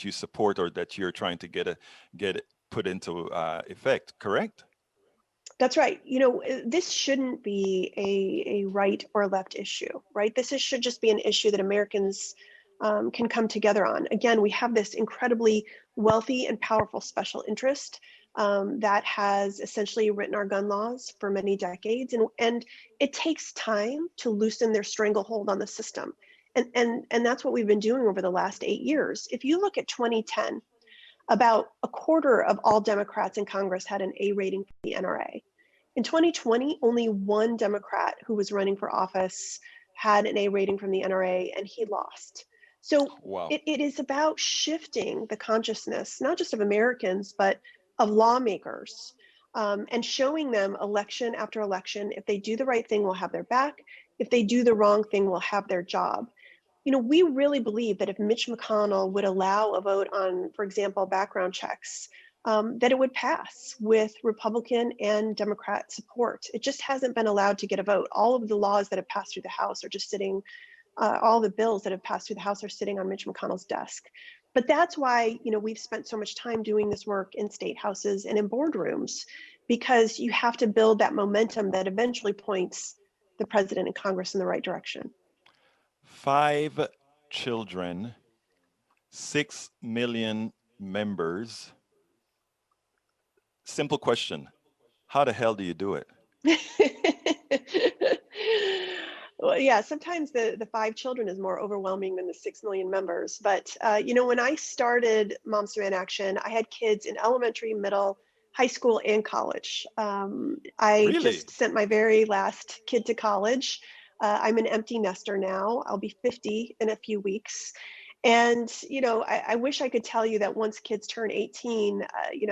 you support or that you're trying to get it put into effect. Correct? That's right. This shouldn't be a right or left issue, right? Should just be an issue that Americans can come together on. Again, we have this incredibly wealthy and powerful special interest that has essentially written our gun laws for many decades. And it takes time to loosen their stranglehold on the system. And that's what we've been doing over the last 8 years. If you look at 2010, about a quarter of all Democrats in Congress had an A rating from the NRA. In 2020, only one Democrat who was running for office had an A rating from the NRA, and he lost. So Wow. it is about shifting the consciousness, not just of Americans, but of lawmakers, and showing them election after election, if they do the right thing, we'll have their back. If they do the wrong thing, we'll have their job. We really believe that if Mitch McConnell would allow a vote on, for example, background checks, that it would pass with Republican and Democrat support. It just hasn't been allowed to get a vote. All of the laws that have passed through the House are just sitting, all the bills that have passed through the House are sitting on Mitch McConnell's desk. But that's why, we've spent so much time doing this work in state houses and in boardrooms, because you have to build that momentum that eventually points the president and Congress in the right direction. 5 children, 6 million members. Simple question. How the hell do you do it? Well, yeah, sometimes the 5 children is more overwhelming than the 6 million members. But, when I started Moms Demand Action, I had kids in elementary, middle, high school, and college. I Really? just sent my very last kid to college. I'm an empty nester now. I'll be 50 in a few weeks. And, I wish I could tell you that once kids turn 18,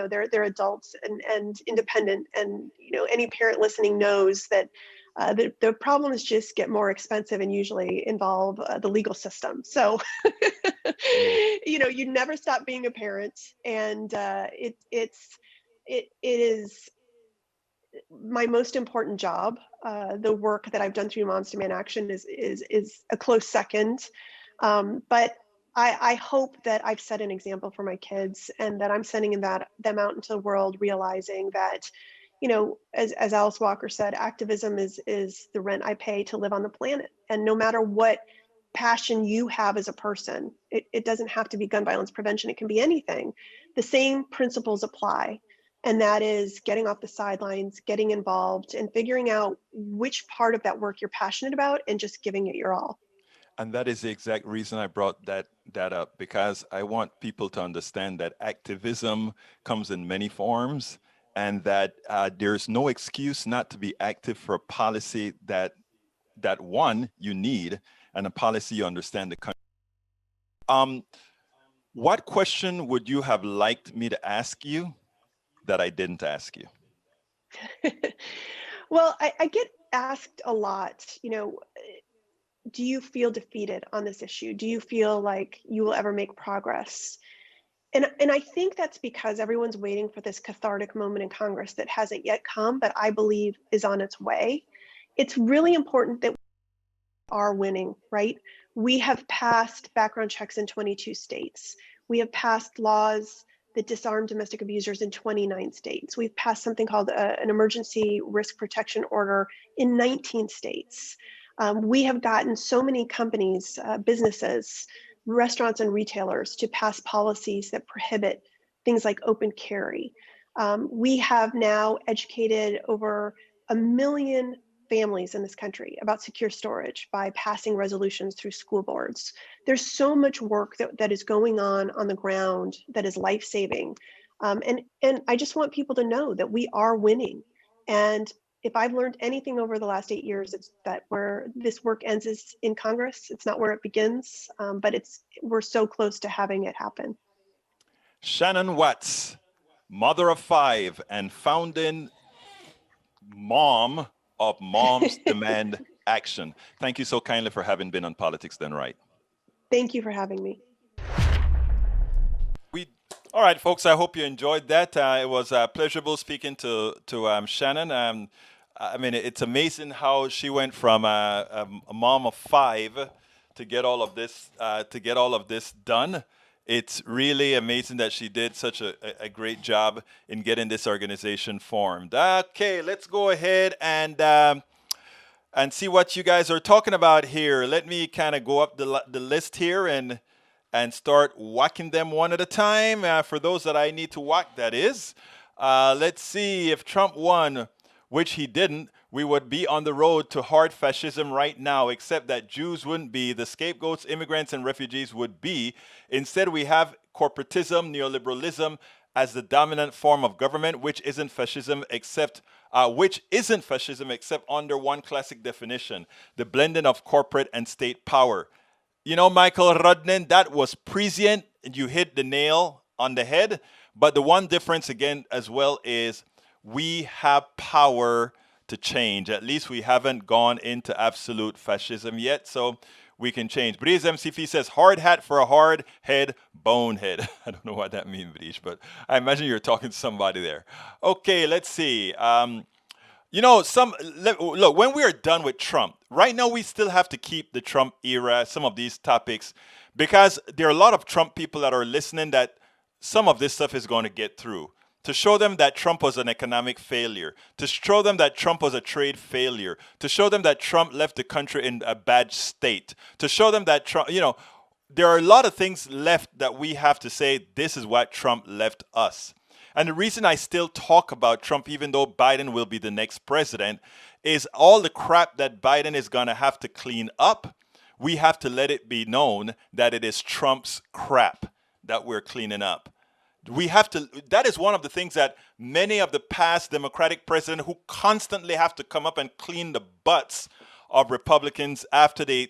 they're adults and independent. And, any parent listening knows that the problems just get more expensive and usually involve the legal system. So, you never stop being a parent. And it is my most important job. The work that I've done through Moms Demand Action is a close second. But I hope that I've set an example for my kids, and that I'm sending them out into the world realizing that, as Alice Walker said, activism is the rent I pay to live on the planet. And no matter what passion you have as a person, it doesn't have to be gun violence prevention. It can be anything. The same principles apply. And that is getting off the sidelines, getting involved, and figuring out which part of that work you're passionate about and just giving it your all. And that is the exact reason I brought that up, because I want people to understand that activism comes in many forms, and that there's no excuse not to be active for a policy that one you need, and a policy you understand the country. What question would you have liked me to ask you that I didn't ask you? Well, I get asked a lot, do you feel defeated on this issue? Do you feel like you will ever make progress? And I think that's because everyone's waiting for this cathartic moment in Congress that hasn't yet come, but I believe is on its way. It's really important that we are winning, right? We have passed background checks in 22 states. We have passed laws that disarm domestic abusers in 29 states. We've passed something called an emergency risk protection order in 19 states. We have gotten so many companies, businesses, restaurants and retailers to pass policies that prohibit things like open carry. We have now educated over 1 million families in this country about secure storage by passing resolutions through school boards. There's so much work that is going on the ground that is life-saving. And I just want people to know that we are winning. And if I've learned anything over the last 8 years, it's that where this work ends is in Congress. It's not where it begins, but we're so close to having it happen. Shannon Watts, mother of 5 and founding mom of Moms Demand Action. Thank you so kindly for having been on Politics Done Right. Thank you for having me. All right, folks, I hope you enjoyed that. It was pleasurable speaking to Shannon. I mean, it's amazing how she went from a mom of 5 to get all of this done. It's really amazing that she did such a great job in getting this organization formed. Okay, let's go ahead and see what you guys are talking about here. Let me kind of go up the list here and start whacking them one at a time. For those that I need to whack, that is. Let's see, if Trump won, which he didn't, we would be on the road to hard fascism right now, except that Jews wouldn't be, the scapegoats, immigrants, and refugees would be. Instead, we have corporatism, neoliberalism as the dominant form of government, which isn't fascism except under one classic definition, the blending of corporate and state power. You know, Michael Rudnin, that was prescient. You hit the nail on the head. But the one difference, again, as well, is we have power to change. At least we haven't gone into absolute fascism yet, so we can change. Breeze MCP says, hard hat for a hard head, bonehead. I don't know what that means, Breeze, but I imagine you're talking to somebody there. Okay, let's see. You know, look, when we are done with Trump, right now we still have to keep the Trump era, some of these topics, because there are a lot of Trump people that are listening that some of this stuff is going to get through. To show them that Trump was an economic failure, to show them that Trump was a trade failure, to show them that Trump left the country in a bad state, to show them that Trump, you know, there are a lot of things left that we have to say, this is what Trump left us. And the reason I still talk about Trump, even though Biden will be the next president, is all the crap that Biden is going to have to clean up. We have to let it be known that it is Trump's crap that we're cleaning up. We have to, that is one of the things that many of the past Democratic presidents who constantly have to come up and clean the butts of Republicans after they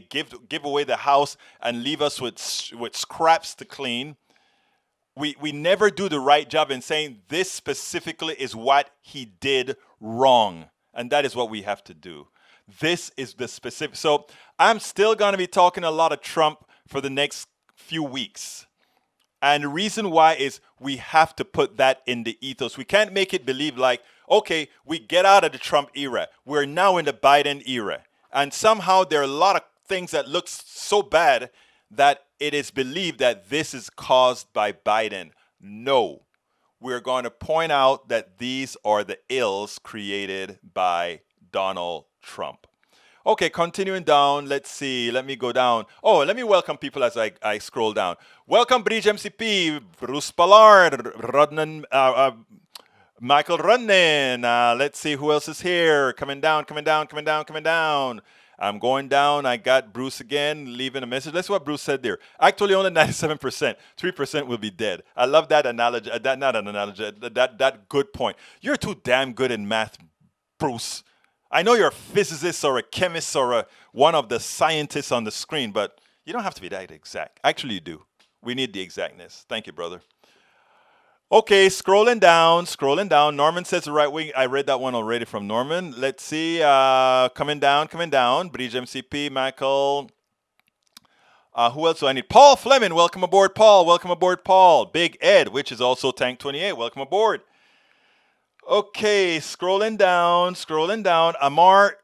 give away the House and leave us with scraps to clean. We never do the right job in saying this specifically is what he did wrong. And that is what we have to do. This is the specific. So I'm still going to be talking a lot of Trump for the next few weeks. And the reason why is we have to put that in the ethos. We can't make it believe like, okay, we get out of the Trump era. We're now in the Biden era. And somehow there are a lot of things that look so bad that it is believed that this is caused by Biden. No. We're going to point out that these are the ills created by Donald Trump. Okay, continuing down, let's see. Let me go down. Oh, let me welcome people as I scroll down. Welcome, Bridge MCP, Bruce Ballard, Rodnan, Michael Rudnin. Let's see who else is here. Coming down. I'm going down. I got Bruce again, leaving a message. That's what Bruce said there. Actually, only 97%. 3% will be dead. I love that analogy. That good point. You're too damn good in math, Bruce. I know you're a physicist or a chemist or one of the scientists on the screen, but you don't have to be that exact. Actually, you do. We need the exactness. Thank you, brother. Okay, scrolling down. Norman says the right wing. I read that one already from Norman. Let's see. Coming down. Bridge MCP, Michael. Who else do I need? Paul Fleming. Welcome aboard, Paul. Big Ed, which is also Tank 28. Welcome aboard. Okay, scrolling down. Amar,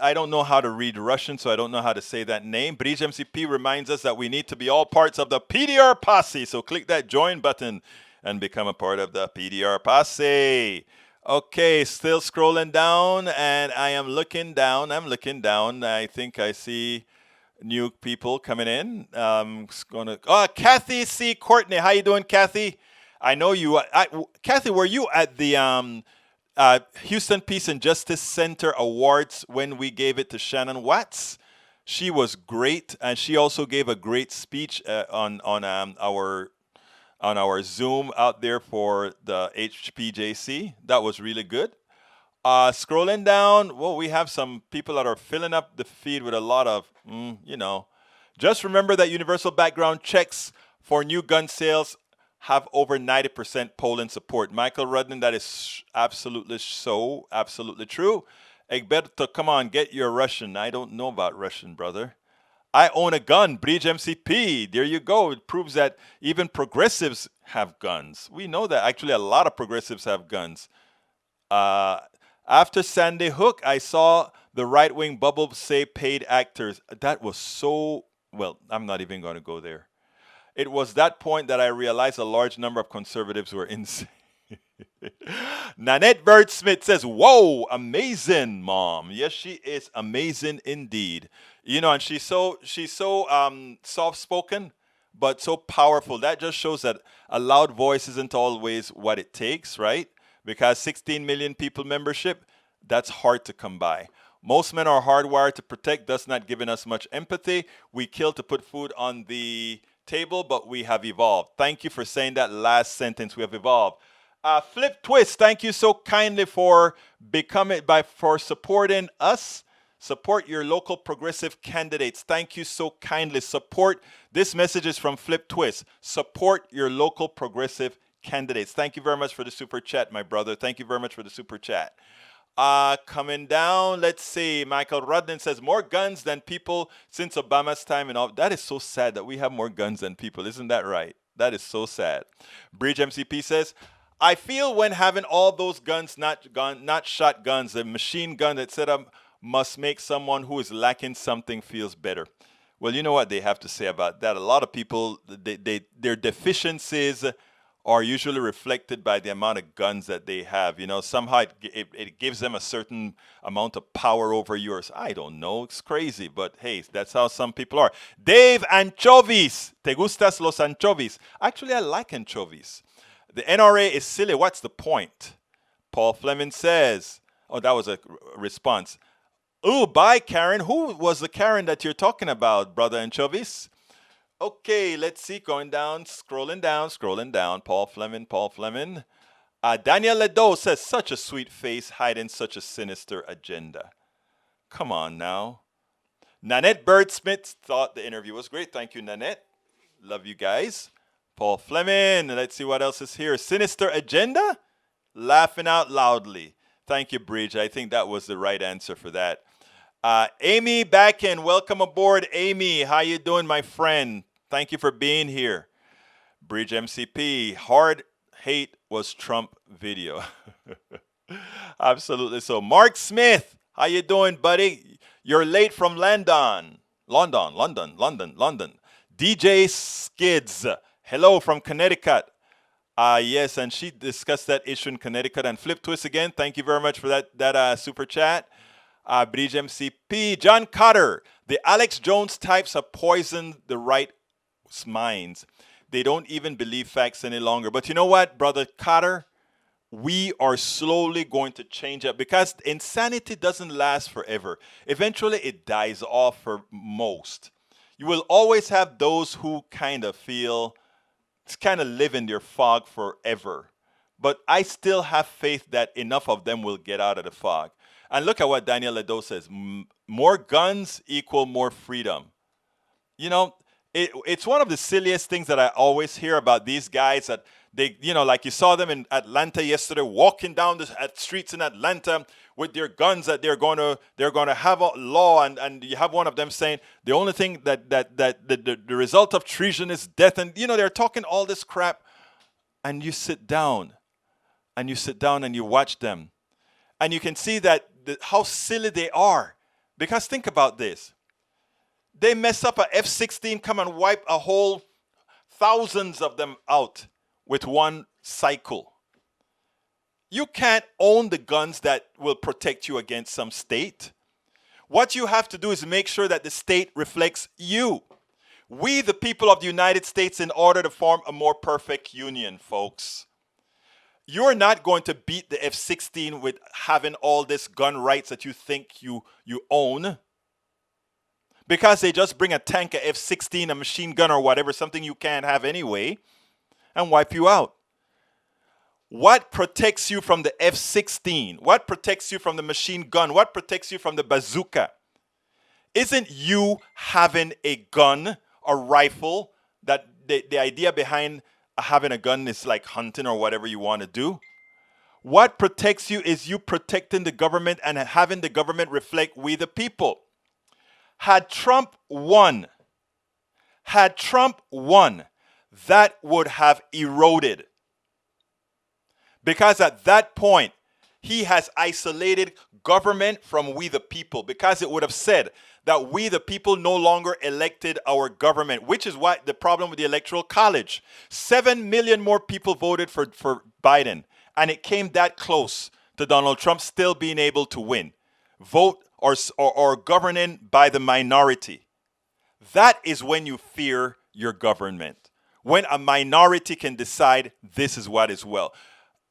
I don't know how to read Russian, so I don't know how to say that name. Brij MCP reminds us that we need to be all parts of the PDR posse. So click that join button and become a part of the PDR posse. Okay, still scrolling down, and I am looking down. I think I see new people coming in. Kathy C. Courtney. How you doing, Kathy? I know you. Kathy, were you at the Houston Peace and Justice Center Awards when we gave it to Shannon Watts? She was great, and she also gave a great speech on our Zoom out there for the HPJC. That was really good. Scrolling down, well, we have some people that are filling up the feed with a lot of, Just remember that universal background checks for new gun sales have over 90% polling support. Michael Rudden, that is absolutely true. Egberto, come on, get your Russian. I don't know about Russian, brother. I own a gun, Bridge MCP. There you go. It proves that even progressives have guns. We know that. Actually, a lot of progressives have guns. After Sandy Hook, I saw the right-wing bubble say paid actors. That was so, well, I'm not even going to go there. It was that point that I realized a large number of conservatives were insane. Nanette Bird Smith says, whoa, amazing, Mom. Yes, she is amazing indeed. And she's so soft-spoken, but so powerful. That just shows that a loud voice isn't always what it takes, right? Because 16 million people membership, that's hard to come by. Most men are hardwired to protect, thus not giving us much empathy. We kill to put food on the table, but we have evolved. Thank you for saying that last sentence. We have evolved. Flip Twist, thank you so kindly for supporting us. Support your local progressive candidates. Thank you so kindly. Support. This message is from Flip Twist. Support your local progressive candidates. Thank you very much for the super chat, my brother. Thank you very much for the super chat. Coming down, let's see. Michael Rudden says more guns than people since Obama's time and all. That is so sad that we have more guns than people. Isn't that right? That is so sad. Bridge MCP says, I feel when having all those guns, not shotguns, the machine gun that set up must make someone who is lacking something feels better. Well, you know what they have to say about that. A lot of people, their deficiencies are usually reflected by the amount of guns that they have. Somehow it gives them a certain amount of power over yours. I don't know. It's crazy, but hey, that's how some people are. Dave Anchovies. ¿Te gustas los anchovies? Actually, I like anchovies. The NRA is silly. What's the point? Paul Fleming says, oh, that was a response. Oh, bye, Karen. Who was the Karen that you're talking about, Brother Anchovies? Okay, let's see. Going down, scrolling down. Paul Fleming. Daniel Ledo says, such a sweet face hiding such a sinister agenda. Come on now. Nanette Bird Smith thought the interview was great. Thank you, Nanette. Love you guys. Paul Fleming. Let's see what else is here. Sinister agenda? Laughing out loudly. Thank you, Bridge. I think that was the right answer for that. Amy Backen, welcome aboard, Amy. How you doing, my friend? Thank you for being here. Bridge MCP, hard hate was Trump video. Absolutely so. Mark Smith, how you doing, buddy? You're late from London. DJ Skids, hello from Connecticut. Yes, and she discussed that issue in Connecticut. And Flip Twist again, thank you very much for that super chat. Bridge MCP, John Cotter, the Alex Jones types have poisoned the right's minds. They don't even believe facts any longer. But you know what, Brother Cotter? We are slowly going to change it because insanity doesn't last forever. Eventually, it dies off for most. You will always have those who kind of live in their fog forever. But I still have faith that enough of them will get out of the fog. And look at what Daniel Ledo says. More guns equal more freedom. It's one of the silliest things that I always hear about these guys that they, like you saw them in Atlanta yesterday, walking down the streets in Atlanta with their guns that they're going to have a law, and you have one of them saying the only thing that the result of treason is death, and they're talking all this crap, and you sit down. and you sit down and you watch them, and you can see that how silly they are. Because think about this. They mess up a F-16, come and wipe a whole thousands of them out with one cycle. You can't own the guns that will protect you against some state. What you have to do is make sure that the state reflects you. We, the people of the United States, in order to form a more perfect union, folks. You're not going to beat the F-16 with having all this gun rights that you think you own. Because they just bring a tank, a F-16, a machine gun or whatever, something you can't have anyway, and wipe you out. What protects you from the F-16? What protects you from the machine gun? What protects you from the bazooka? Isn't you having a gun or rifle? That the idea behind having a gun is like hunting or whatever you want to do. What protects you is you protecting the government and having the government reflect we the people. Had Trump won, that would have eroded. Because at that point, he has isolated government from we the people, because it would have said that we the people no longer elected our government, which is what the problem with the Electoral College. 7 million more people voted for Biden, and it came that close to Donald Trump still being able to win. Vote or governing by the minority. That is when you fear your government. When a minority can decide this is what is well.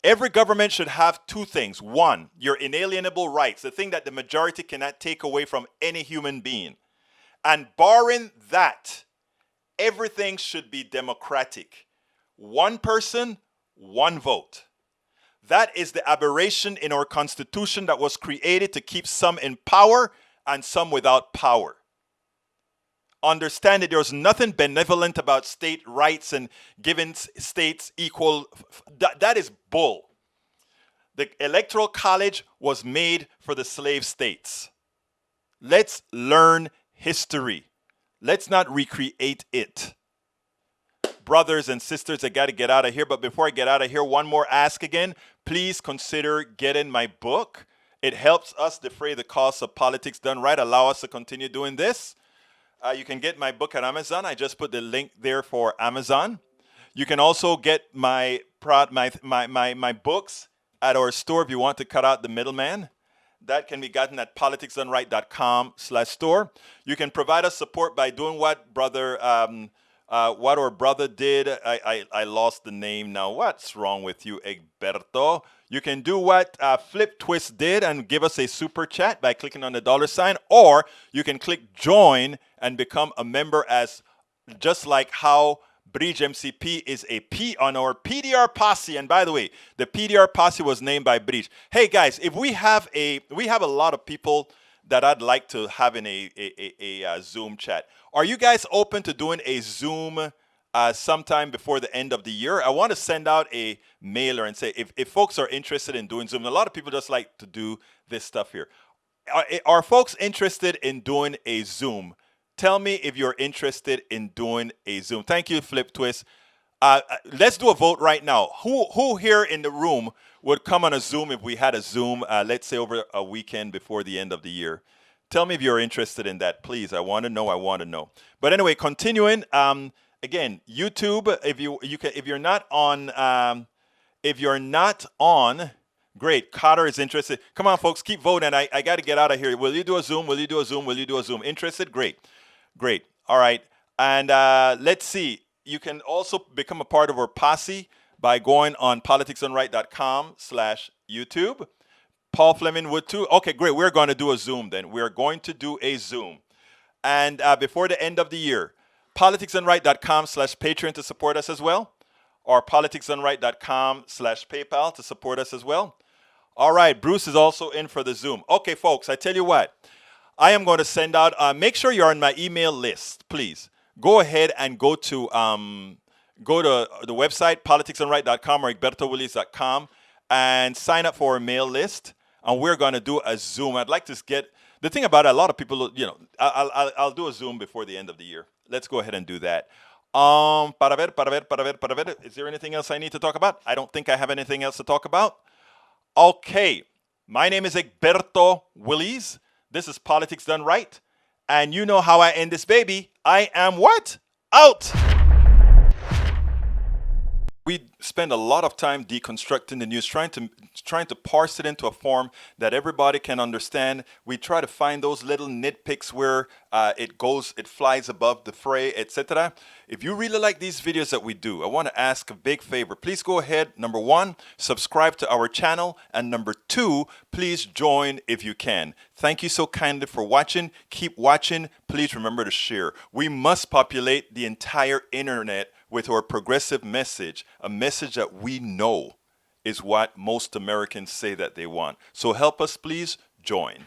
Every government should have two things. One, your inalienable rights, the thing that the majority cannot take away from any human being. And barring that, everything should be democratic. One person, one vote. That is the aberration in our Constitution that was created to keep some in power and some without power. Understand that there's nothing benevolent about state rights and giving states equal. That is bull. The Electoral College was made for the slave states. Let's learn history. Let's not recreate it. Brothers and sisters, I got to get out of here. But before I get out of here, one more ask again. Please consider getting my book. It helps us defray the costs of politics done right. Allow us to continue doing this. You can get my book at Amazon. I just put the link there for Amazon. You can also get my books at our store if you want to cut out the middleman. That can be gotten at politicsdoneright.com/store. You can provide us support by doing what our brother did. I lost the name now. What's wrong with you, Egberto? You can do what Flip Twist did and give us a super chat by clicking on the $, or you can click join and become a member, as just like how Bridge MCP is a P on our PDR posse. And by the way, the PDR posse was named by Bridge. Hey guys, if we have a lot of people that I'd like to have in a Zoom chat. Are you guys open to doing a Zoom sometime before the end of the year? I want to send out a mailer and say if folks are interested in doing Zoom. A lot of people just like to do this stuff here. Are folks interested in doing a Zoom? Tell me if you're interested in doing a Zoom. Thank you, Flip Twist. Let's do a vote right now. Who here in the room would come on a Zoom if we had a Zoom, let's say over a weekend before the end of the year? Tell me if you're interested in that, please. I want to know. But anyway, continuing. Again, YouTube. If you're not on, great. Cotter is interested. Come on, folks, keep voting. I got to get out of here. Will you do a Zoom? Will you do a Zoom? Will you do a Zoom? Interested? Great. All right. And let's see. You can also become a part of our posse by going on politicsdoneright.com/YouTube. Paul Fleming would too. Okay, great. We're going to do a Zoom then. We're going to do a Zoom. And before the end of the year, politicsdoneright.com/Patreon to support us as well, or politicsdoneright.com/PayPal to support us as well. All right, Bruce is also in for the Zoom. Okay, folks, I tell you what. I am going to send out, make sure you're on my email list, please. Go ahead and go to the website, politicsdoneright.com or egbertowillies.com, and sign up for a mail list. And we're going to do a Zoom. I'd like to get, the thing about it, a lot of people, I'll do a Zoom before the end of the year. Let's go ahead and do that. Para ver. Is there anything else I need to talk about? I don't think I have anything else to talk about. Okay. My name is Egberto Willies. This is Politics Done Right. And you know how I end this baby. I am what? Out! We spend a lot of time deconstructing the news, trying to parse it into a form that everybody can understand. We try to find those little nitpicks where it flies above the fray, etc. If you really like these videos that we do, I want to ask a big favor. Please go ahead, number one, subscribe to our channel, and number two, please join if you can. Thank you so kindly for watching. Keep watching. Please remember to share. We must populate the entire internet with our progressive message, a message that we know is what most Americans say that they want. So help us, please join.